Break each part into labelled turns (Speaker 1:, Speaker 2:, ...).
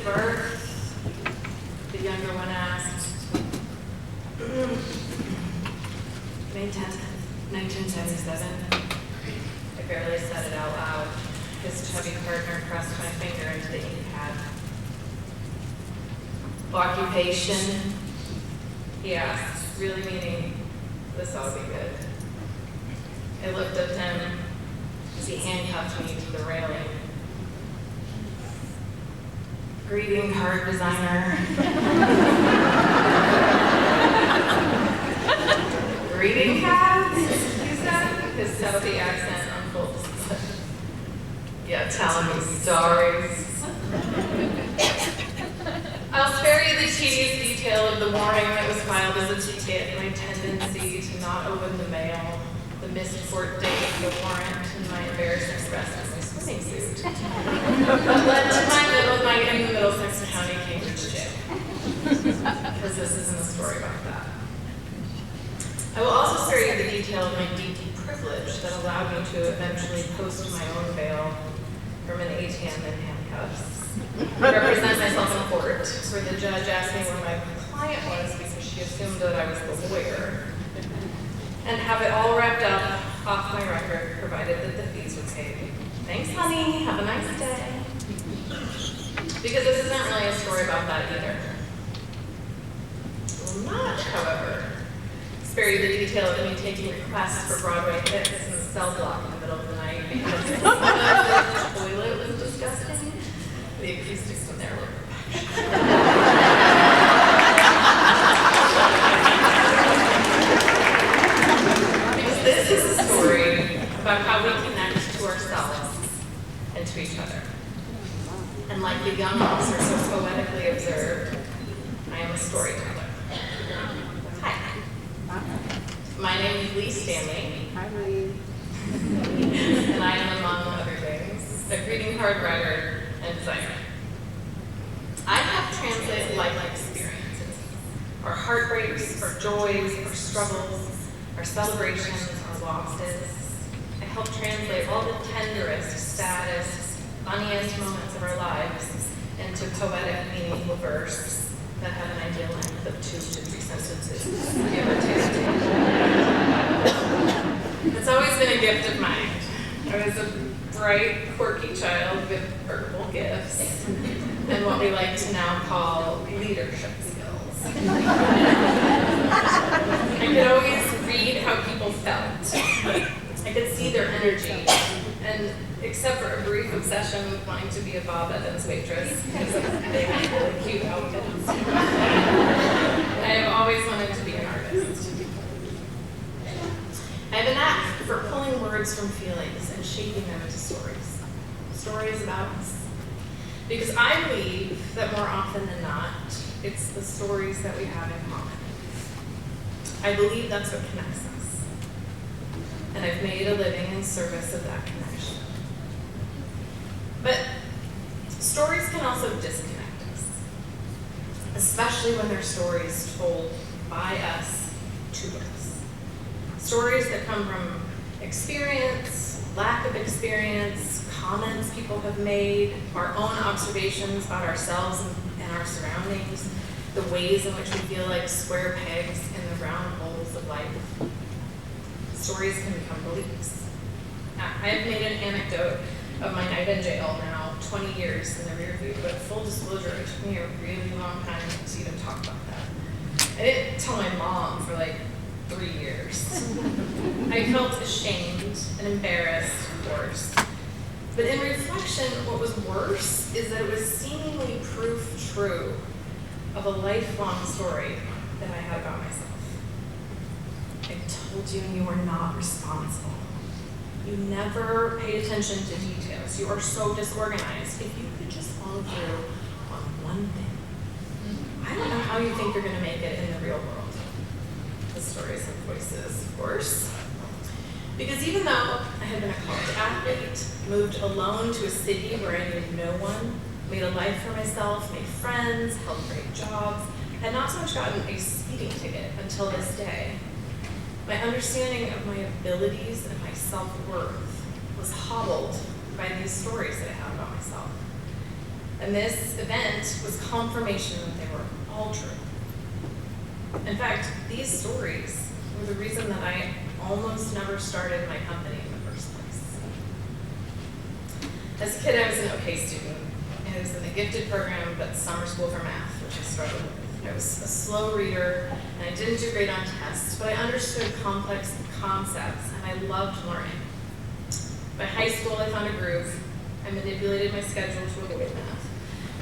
Speaker 1: birth? The younger one asked. May 10th, 1977. I barely said it out loud. His chubby partner pressed my finger into the ink pad. Occupation? He asked, really meaning this ought to be good. I looked at him as he handcuffed me to the railing. Greeting card designer. Greeting cards, he said, his Saudi accent on full display. Yeah, telling me stories. I'll spare you the tedious detail of the warning that was filed as a ticket, my tendency to not open the mail, the missed court date of the warrant, and my embarrassing arrest in my swimming suit. But led to my night in the Middlesex County Cambridge jail. Because this isn't a story about that. I will also spare you the detail of my deep privilege that allowed me to eventually post my own bail from an ATM in handcuffs. Represent myself in court, where the judge asked me where my client was because she assumed that I was the lawyer, and have it all wrapped up off my record, provided that the fees were paid. Thanks, honey. Have a nice day. Because this isn't really a story about that either. Will not, however, spare you the detail of me taking requests for Broadway hits in the cell block in the middle of the night because the toilet was disgusting. The acoustics in there were perfection. Because this is a story about how we connect to ourselves and to each other. And like the young officer so poetically observed, I am a storyteller. Hi. My name is Leigh Standley.
Speaker 2: Hi, Leigh.
Speaker 1: And I am, among other things, a greeting card writer and designer. I have translated life experiences, our heartbreaks, our joys, our struggles, our celebrations, our losses. I help translate all the tenderest, saddest, funniest moments of our lives into poetic, meaningful verse that have an ideal length of 2 to 3 sentences, give or take. It's always been a gift of mine. I was a bright, quirky child with verbal gifts and what we like to now call leadership skills. I could always read how people felt. I could see their energy, and except for a brief obsession with wanting to be a Bob Evans waitress because of big, really cute outfits, I have always wanted to be an artist. I have a knack for pulling words from feelings and shaping them into stories. Stories about us. Because I believe that more often than not, it's the stories that we have in common. I believe that's what connects us. And I've made a living in service of that connection. But stories can also disconnect us, especially when they're stories told by us to us. Stories that come from experience, lack of experience, comments people have made, our own observations about ourselves and our surroundings, the ways in which we feel like square pegs in the round holes of life. Stories can become beliefs. I have made an anecdote of my night in jail now 20 years in the rear view, but full disclosure, it took me a really long time to even talk about that. I didn't tell my mom for like 3 years. I felt ashamed and embarrassed, of course. But in reflection, what was worse is that it was seemingly proof true of a lifelong story that I had about myself. I told you you were not responsible. You never paid attention to details. You are so disorganized. If you could just follow through on one thing, I don't know how you think you're going to make it in the real world. The stories have voices, of course. Because even though I had been a college athlete, moved alone to a city where I knew no one, made a life for myself, made friends, held great jobs, had not so much gotten a speeding ticket until this day, my understanding of my abilities and my self-worth was hobbled by these stories that I had about myself. And this event was confirmation that they were all true. In fact, these stories were the reason that I almost never started my company in the first place. As a kid, I was an okay student. I was in the gifted program, but summer school for math, which I struggled with. I was a slow reader, and I didn't do great on tests, but I understood complex concepts, and I loved learning. By high school, I found a groove. I manipulated my schedule to avoid math,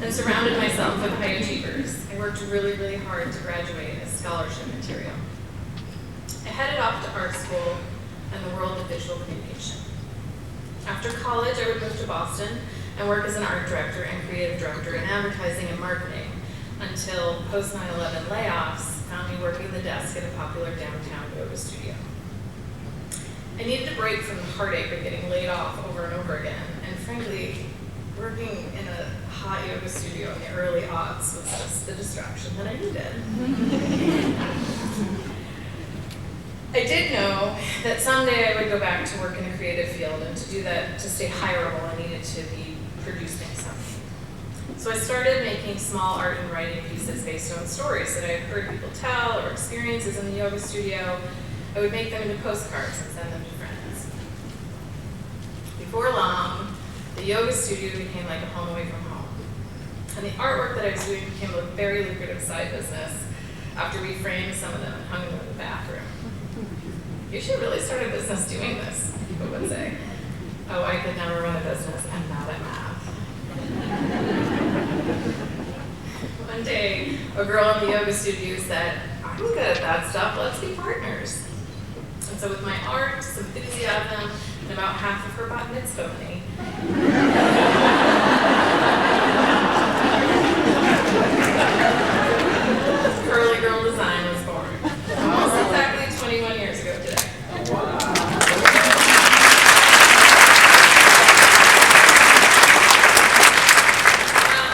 Speaker 1: and surrounded myself with high achievers. I worked really, really hard to graduate as scholarship material. I headed off to art school and the world of visual communication. After college, I would move to Boston and work as an art director and creative director in advertising and marketing until post 9/11 layoffs found me working the desk at a popular downtown yoga studio. I needed a break from the heartache of getting laid off over and over again, and frankly, working in a hot yoga studio in the early aughts was just the distraction that I needed. I did know that someday I would go back to work in a creative field, and to do that, to stay hireable, I needed to be producing something. So I started making small art and writing pieces based on stories that I had heard people tell or experiences in the yoga studio. I would make them into postcards and send them to friends. Before long, the yoga studio became like a home away from home. And the artwork that I was doing became a very lucrative side business after we framed some of them and hung them in the bathroom. You should really start a business doing this, people would say. Oh, I could never run a business. I'm not at math. One day, a girl in the yoga studio said, I'm good at that stuff, let's be partners. And so with my art, some enthusiasm, and about half of her bat mitzvah money, Curly Girl Design was born. Almost exactly 21 years ago today. Wow.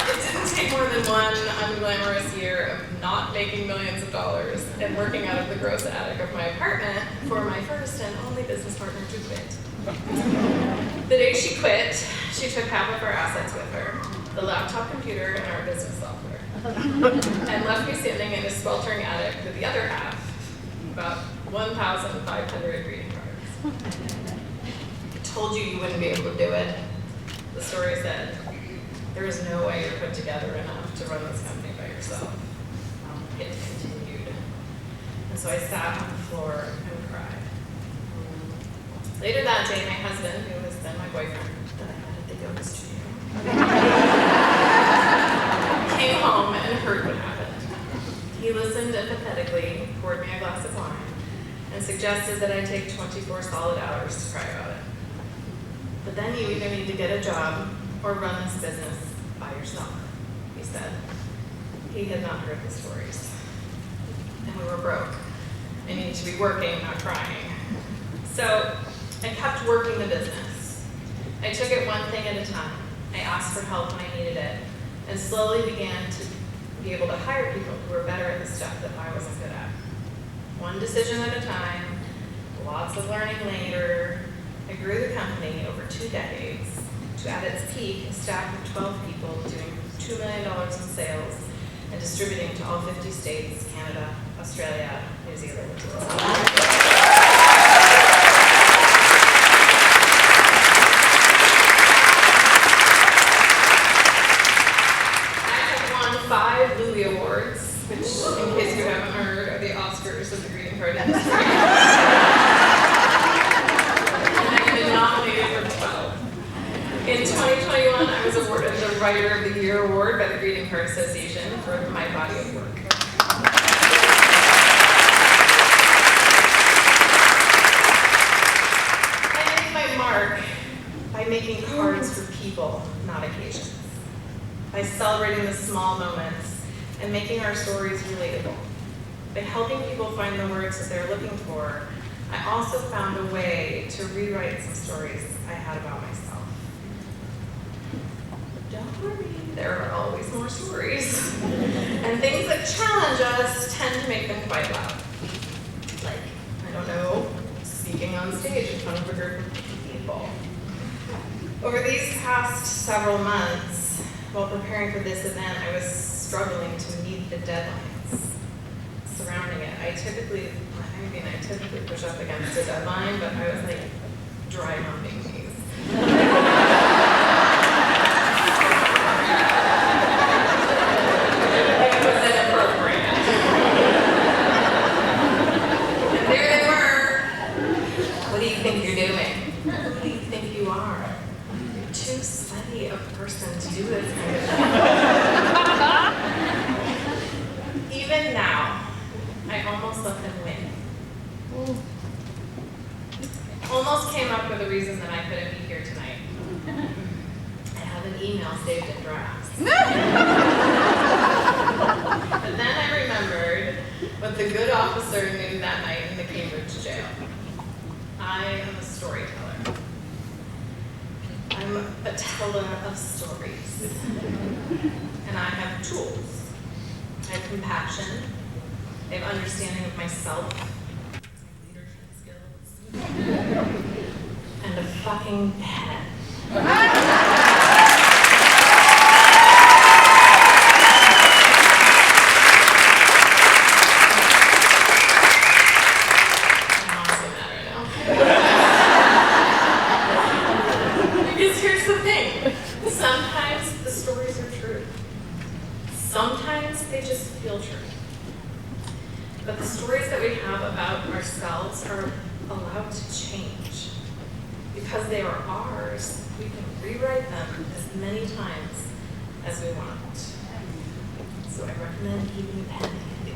Speaker 1: It didn't take more than one unglamorous year of not making millions of dollars and working out of the gross attic of my apartment for my first and only business partner to quit. The day she quit, she took half of our assets with her, the laptop computer and our business software, and left me standing in a sweltering attic with the other half, about 1,500 greeting cards. I told you you wouldn't be able to do it, the story said. There is no way you're put together enough to run this company by yourself. It continued. And so I sat on the floor and cried. Later that day, my husband, who was then my boyfriend that I met at the yoga studio, came home and heard what happened. He listened empathetically, poured me a glass of wine, and suggested that I take 24 solid hours to cry about it. But then you either need to get a job or run this business by yourself, he said. He had not heard the stories. And we were broke. I needed to be working, not crying. So I kept working the business. I took it one thing at a time. I asked for help when I needed it, and slowly began to be able to hire people who were better at the stuff that I wasn't good at. One decision at a time, lots of learning later. I grew the company over 2 decades to, at its peak, a staff of 12 people doing $2 million in sales and distributing to all 50 states, Canada, Australia, New Zealand. I have won 5 Louis Awards, which, in case you haven't heard, are the Oscars of the greeting card industry. And I've been nominated for 12. In 2021, I was awarded the Writer of the Year Award by the Greeting Card Association for my body of work. I made my mark by making cards for people, not occasions. By celebrating the small moments and making our stories relatable. By helping people find the words that they're looking for, I also found a way to rewrite some stories I had about myself. Don't worry, there are always more stories. And things that challenge us tend to make them quite loud. Like, I don't know, speaking on stage in front of a group of people. Over these past several months, while preparing for this event, I was struggling to meet the deadlines surrounding it. I typically push up against a deadline, but I was like dry humping these. It was inappropriate. And there they were. What do you think you're doing? Who do you think you are? You're too sweaty a person to do this kind of thing. Even now, I almost let them win. Almost came up with a reason that I couldn't be here tonight. I have an email saved in drafts. But then I remembered what the good officer knew that night in the Cambridge jail. I am a storyteller. I'm a teller of stories. And I have tools. I have compassion. I have understanding of myself. Leadership skills. And a fucking pen. Because here's the thing. Sometimes the stories are true. Sometimes they just feel true. But the stories that we have about ourselves are allowed to change. Because they are ours, we can rewrite them as many times as we want. So I recommend keeping a pen handy.